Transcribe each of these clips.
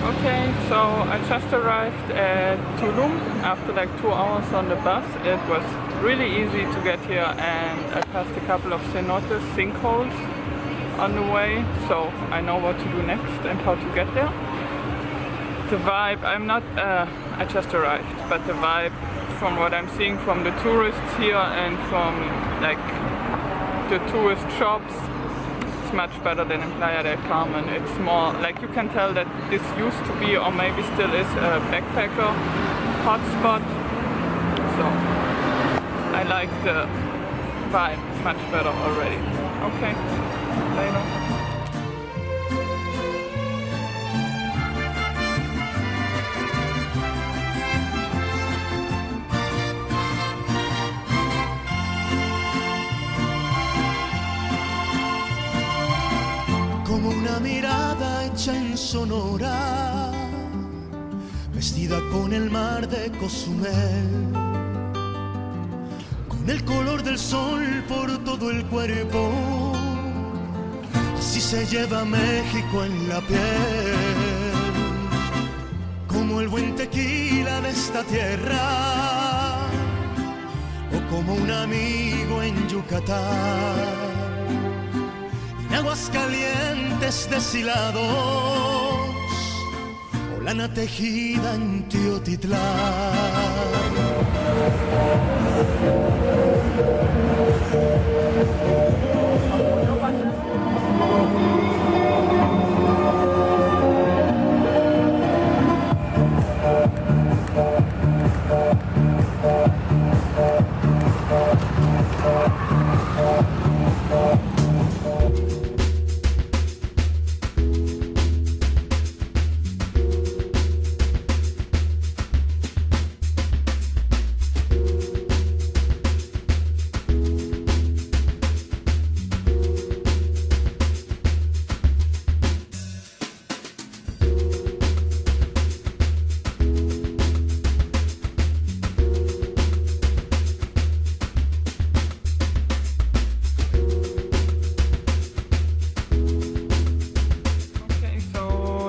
Okay, so I just arrived at Tulum after like 2 hours on the bus. It was really easy to get here and I passed a couple of cenotes, sinkholes on the way, so I know what to do next and how to get there. The vibe, I just arrived, but the vibe from what I'm seeing from the tourists here and from like the tourist shops, it's much better than in Playa del Carmen. It's more like you can tell that this used to be, or maybe still is, a backpacker hotspot. So I like the vibe much better already. Okay, later. Como una mirada hecha en Sonora, vestida con el mar de Cozumel, con el color del sol por todo el cuerpo, así se lleva México en la piel, como el buen tequila de esta tierra, o como un amigo en Yucatán. Aguas calientes deshilados, o lana tejida en Teotitlán.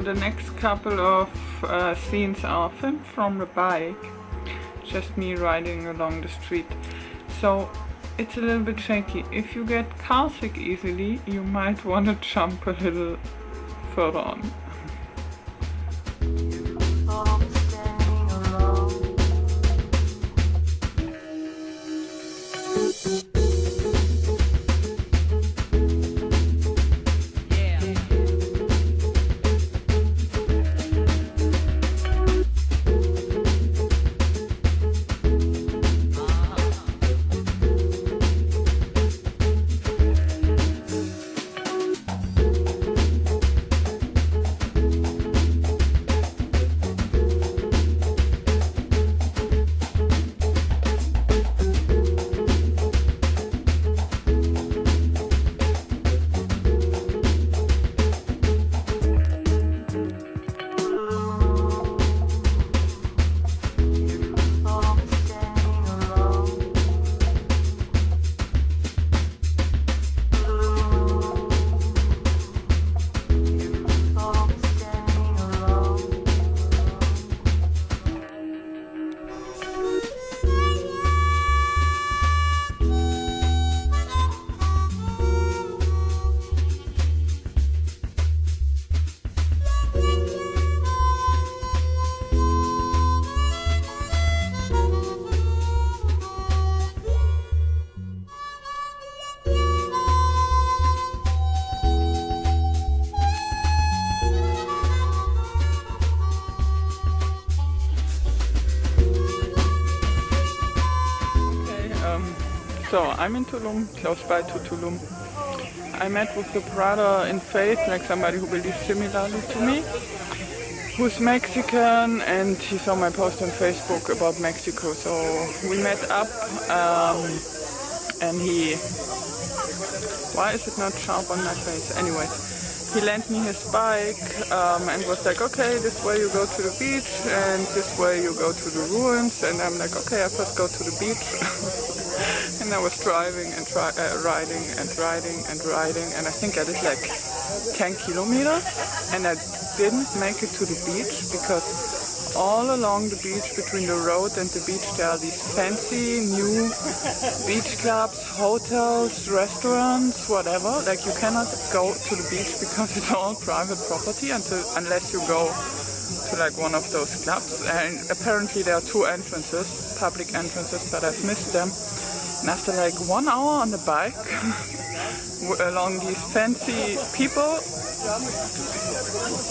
The next couple of scenes are filmed from the bike, just me riding along the street, so it's a little bit shaky. If you get car sick easily, you might want to jump a little further on. So I'm in Tulum, close by to Tulum. I met with a brother in faith, like somebody who believes similarly to me, who's Mexican, and he saw my post on Facebook about Mexico. So we met up and why is it not sharp on my face? Anyways, he lent me his bike and was like, okay, this way you go to the beach and this way you go to the ruins. And I'm like, okay, I first go to the beach. And I was driving and riding and riding and riding, and I think I did like 10 kilometers, and I didn't make it to the beach because all along the beach, between the road and the beach, there are these fancy new beach clubs, hotels, restaurants, whatever. Like you cannot go to the beach because it's all private property unless you go to like one of those clubs. And apparently there are 2 entrances, public entrances, but I've missed them. And after like 1 hour on the bike along these fancy people,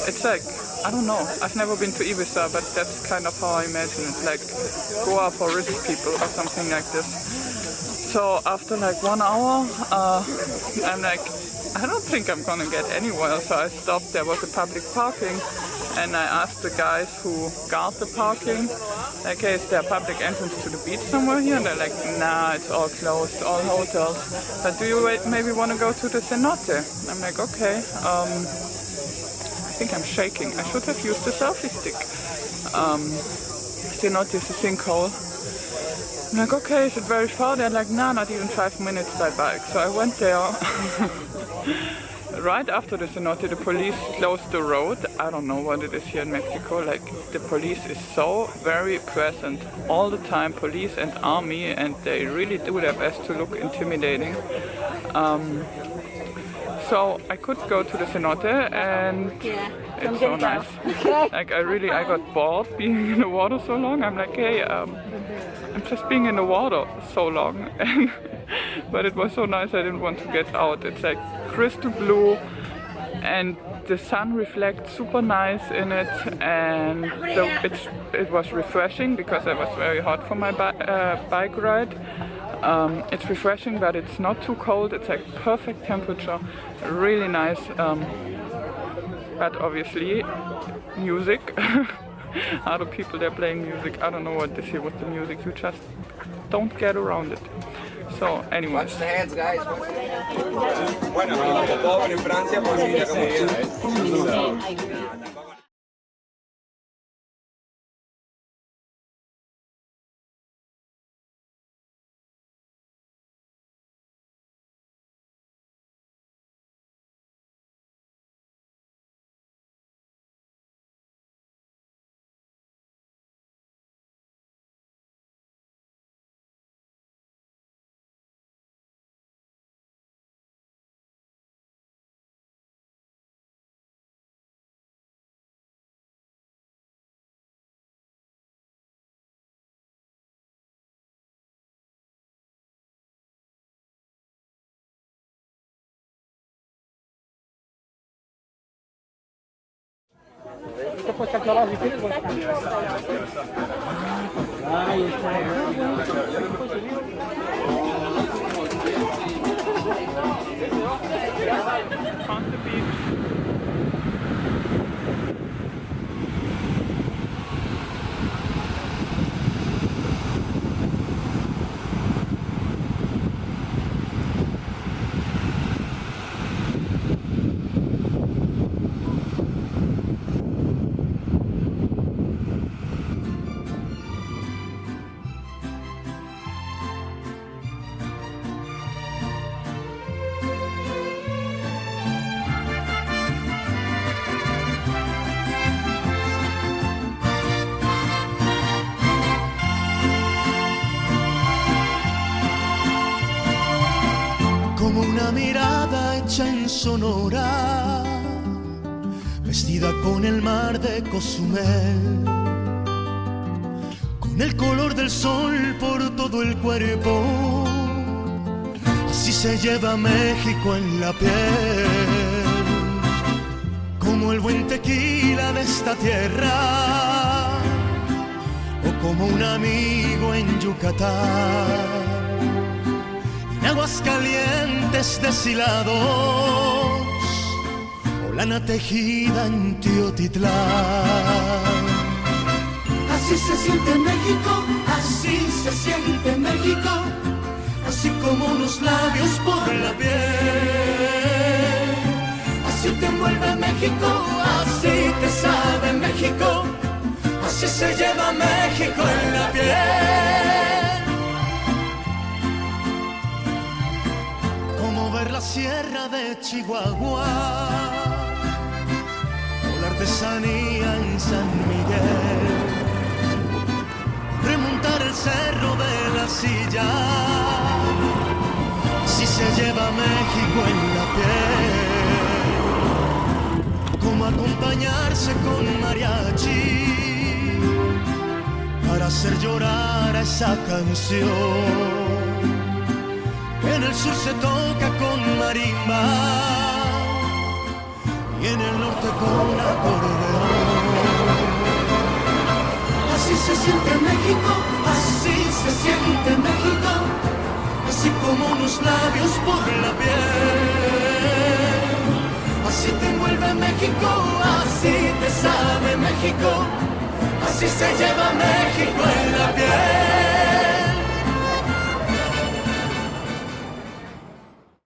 it's like, I don't know, I've never been to Ibiza, but that's kind of how I imagine it, like Goa for rich people or something like this. So after like 1 hour, I'm like, I don't think I'm gonna get anywhere, so I stopped. There was a public parking, and I asked the guys who guard the parking, like, hey, is there a public entrance to the beach somewhere here? And they're like, nah, it's all closed, all hotels. But do you maybe want to go to the cenote? I'm like, okay. I think I'm shaking. I should have used the selfie stick. Cenote is a sinkhole. I'm like, okay, is it very far? They're like, nah, not even 5 minutes by bike. So I went there. Right after the cenote, the police closed the road. I don't know what it is here in Mexico. Like, the police is so very present all the time, police and army, and they really do their best to look intimidating. So I could go to the cenote, and it's so nice. Like, I got bored being in the water so long. I'm like, hey, I'm just being in the water so long. But it was so nice, I didn't want to get out. It's like crystal blue, and the sun reflects super nice in it, and it was refreshing because I was very hot for my bike ride. It's refreshing, but it's not too cold. It's like perfect temperature, really nice. But obviously, music. Other people, they're playing music. I don't know what this here with the music. You just don't get around it. So, anyways. Watch the hands, guys. Bueno, pobre en Francia, pues mira cómo viene. On the beach. Como una mirada hecha en Sonora, vestida con el mar de Cozumel, con el color del sol por todo el cuerpo, así se lleva México en la piel, como el buen tequila de esta tierra, o como un amigo en Yucatán. Aguas calientes deshilados, o lana tejida en Teotitlán. Así se siente México, así se siente México, así como unos labios por la piel. Así te envuelve México, así te sabe México, así se lleva México en la piel. Como ver la sierra de Chihuahua, o la artesanía en San Miguel, remontar el cerro de la Silla, si se lleva México en la piel, como acompañarse con mariachi para hacer llorar a esa canción. En el sur se toca con marimba y en el norte con acordeón. Así se siente México, así se siente México, así como unos labios por la piel. Así te envuelve México, así te sabe México, así se lleva México en la piel.